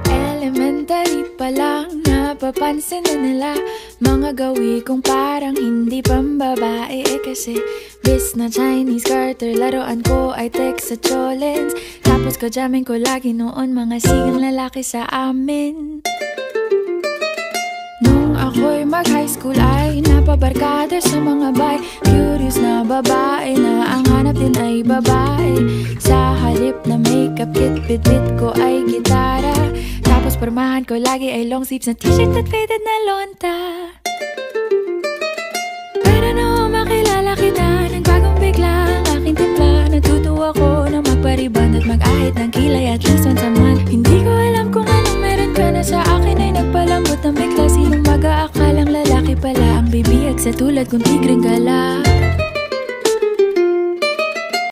Elementary pa lang, napapansin na nila mga gawi kong parang hindi pambabae. Kasi bis na Chinese garter, laruan ko ay text sa cholens. Tapos jamming ko lagi noon mga sigang lalaki sa amin. Nung ako'y mag-high school ay napabarkada sa mga bay. Curious na babae na ang hanap din ay babae. Sa halip na makeup kit, bit-bit ko ay gitara. Tapos pormahan ko lagi ay long sleeves na t-shirt at faded na lonta. Pero nung makilala kita, nagbagong bigla ang aking timpla. Natutuwa ko na magpariband at mag-ahit ng kilay at least once a month. Hindi ko alam kung anong meron ka na sa akin ay nagpalambot ng bigla. Sinong mag-aakalang lalaki pala ang bibihag sa tulad kong tigreng gala.